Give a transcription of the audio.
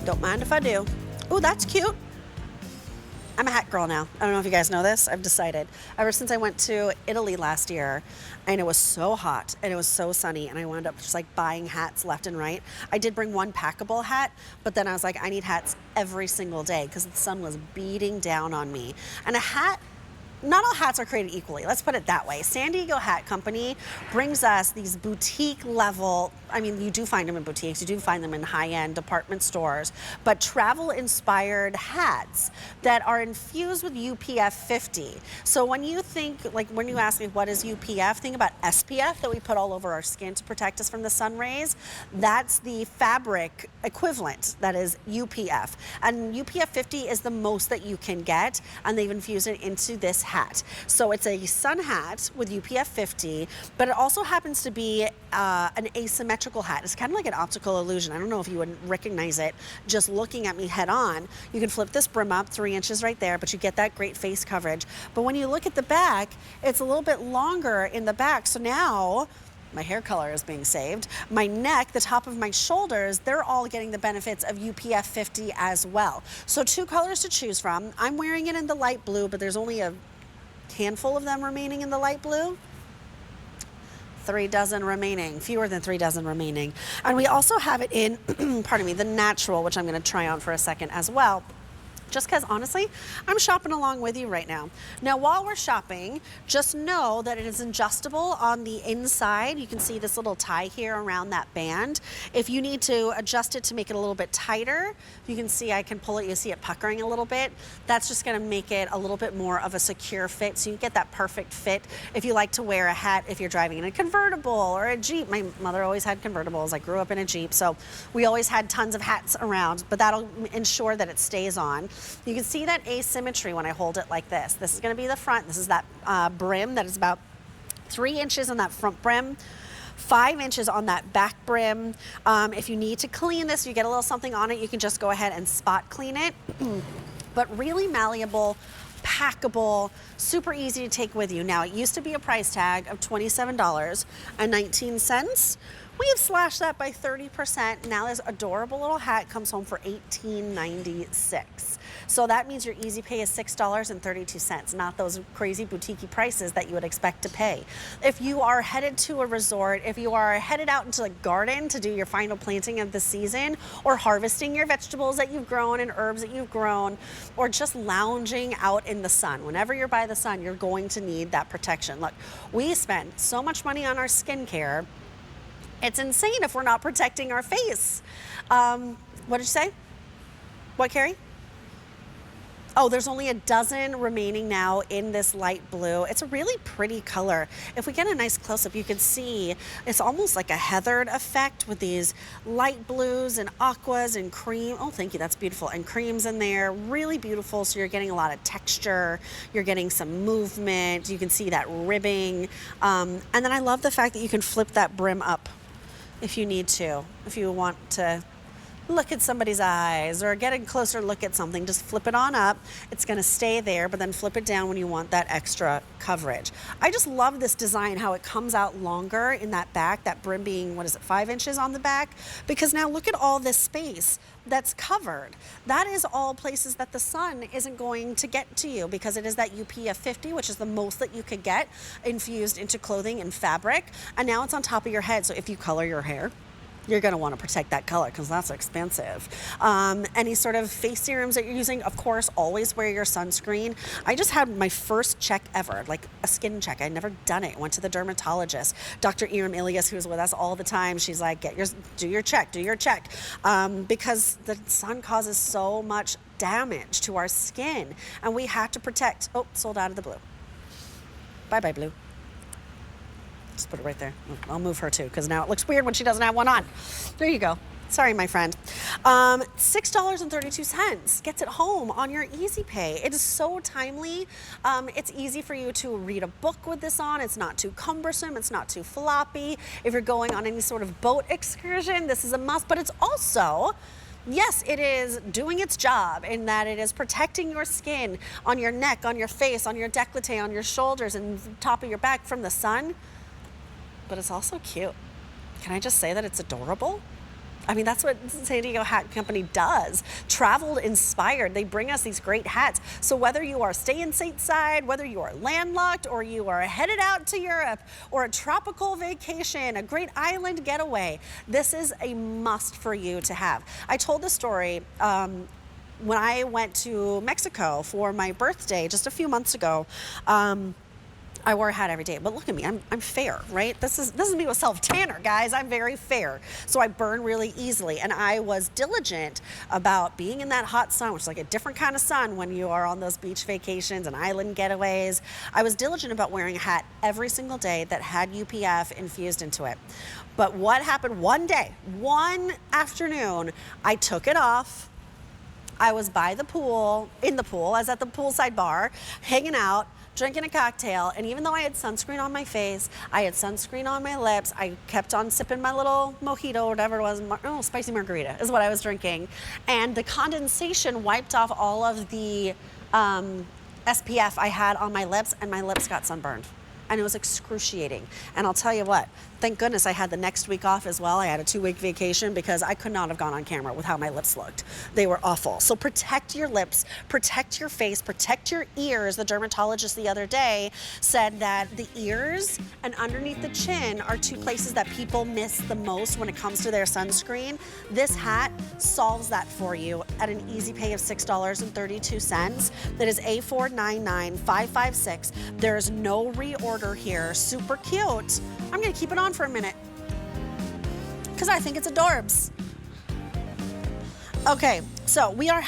Don't mind if I do. Ooh, that's cute. I'm a hat girl now. I don't know if you guys know this. I've decided. Ever since I went to Italy last year, and it was so hot and it was so sunny, and I wound up just like buying hats left and right. I did bring one packable hat, but then I was like, I need hats every single day because the sun was beating down on me. And a hat, not all hats are created equally. Let's put it that way. San Diego Hat Company brings us these boutique level, I mean, you do find them in boutiques, you do find them in high-end department stores, but travel-inspired hats that are infused with UPF 50. So when you think, like when you ask me what is UPF, think about SPF that we put all over our skin to protect us from the sun rays. That's the fabric equivalent, that is UPF. And UPF 50 is the most that you can get, and they've infused it into this hat. So it's a sun hat with UPF 50, but it also happens to be an asymmetrical hat. It's kind of like an optical illusion. I don't know if you would recognize it just looking at me head on. You can flip this brim up 3 inches right there, but you get that great face coverage. But when you look at the back, it's a little bit longer in the back. So now my hair color is being saved. My neck, the top of my shoulders, they're all getting the benefits of UPF 50 as well. So 2 colors to choose from. I'm wearing it in the light blue, but there's only a handful of them remaining in the light blue. 3 dozen remaining, fewer than 3 dozen remaining. And we also have it in, pardon me, the natural, which I'm gonna try on for a second as well. Just because honestly, I'm shopping along with you right now. Now, while we're shopping, just know that it is adjustable on the inside. You can see this little tie here around that band. If you need to adjust it to make it a little bit tighter, you can see I can pull it, you see it puckering a little bit. That's just gonna make it a little bit more of a secure fit, so you get that perfect fit if you like to wear a hat if you're driving in a convertible or a Jeep. My mother always had convertibles. I grew up in a Jeep, so we always had tons of hats around, but that'll ensure that it stays on. You can see that asymmetry when I hold it like this. This is going to be the front. This is that brim that is about 3 inches on that front brim, 5 inches on that back brim. If you need to clean this, you get a little something on it, you can just go ahead and spot clean it. But really malleable, packable, super easy to take with you. Now, it used to be a price tag of $27.19. We have slashed that by 30%. Now this adorable little hat comes home for $18.96. So that means your easy pay is $6.32, not those crazy boutique prices that you would expect to pay. If you are headed to a resort, if you are headed out into the garden to do your final planting of the season, or harvesting your vegetables that you've grown and herbs that you've grown, or just lounging out in the sun, whenever you're by the sun, you're going to need that protection. Look, we spend so much money on our skincare. It's insane if we're not protecting our face. What did you say? What, Carrie? Oh, there's only a dozen remaining now in this light blue. It's a really pretty color. If we get a nice close-up, you can see it's almost like a heathered effect with these light blues and aquas and cream. Oh, thank you, that's beautiful. And creams in there, really beautiful. So you're getting a lot of texture. You're getting some movement. You can see that ribbing. And then I love the fact that you can flip that brim up if you need to, if you want to look at somebody's eyes or get a closer look at something, just flip it on up. It's gonna stay there, but then flip it down when you want that extra coverage. I just love this design, how it comes out longer in that back, that brim being, 5 inches on the back? Because now look at all this space that's covered. That is all places that the sun isn't going to get to you, because it is that UPF 50, which is the most that you could get infused into clothing and fabric. And now it's on top of your head. So if you color your hair, you're going to want to protect that color because that's expensive. Any sort of face serums that you're using, of course, always wear your sunscreen. I just had my first check ever, like a skin check. I'd never done it. Went to the dermatologist, Dr. Iram Ilias, who's with us all the time. She's like, do your check. Because the sun causes so much damage to our skin, and we have to protect. Oh, sold out of the blue. Bye-bye, blue. Just put it right there. I'll move her too, because now it looks weird when she doesn't have one on. There you go. Sorry, my friend. $6.32 gets it home on your Easy Pay. It is so timely. It's easy for you to read a book with this on. It's not too cumbersome. It's not too floppy. If you're going on any sort of boat excursion, this is a must. But it's also, yes, it is doing its job in that it is protecting your skin on your neck, on your face, on your décolleté, on your shoulders, and top of your back from the sun. But it's also cute. Can I just say that it's adorable? I mean, that's what San Diego Hat Company does. Travel inspired. They bring us these great hats. So whether you are staying stateside, whether you are landlocked, or you are headed out to Europe, or a tropical vacation, a great island getaway, this is a must for you to have. I told the story when I went to Mexico for my birthday just a few months ago. I wore a hat every day, but look at me, I'm fair, right? This is me with self-tanner, guys. I'm very fair. So I burn really easily, and I was diligent about being in that hot sun, which is like a different kind of sun when you are on those beach vacations and island getaways. I was diligent about wearing a hat every single day that had UPF infused into it. But what happened one day, one afternoon, I took it off. I was by the pool, in the pool, I was at the poolside bar, hanging out, drinking a cocktail, and even though I had sunscreen on my face, I had sunscreen on my lips, I kept on sipping my little mojito, whatever it was, spicy margarita is what I was drinking, and the condensation wiped off all of the SPF I had on my lips, and my lips got sunburned. And it was excruciating. And I'll tell you what, thank goodness I had the next week off as well. I had a 2-week vacation because I could not have gone on camera with how my lips looked. They were awful. So protect your lips, protect your face, protect your ears. The dermatologist the other day said that the ears and underneath the chin are 2 places that people miss the most when it comes to their sunscreen. This hat solves that for you at an easy pay of $6.32. That is A499556. There's no reorder here. Super cute. I'm gonna keep it on for a minute because I think it's adorbs. Okay, so we are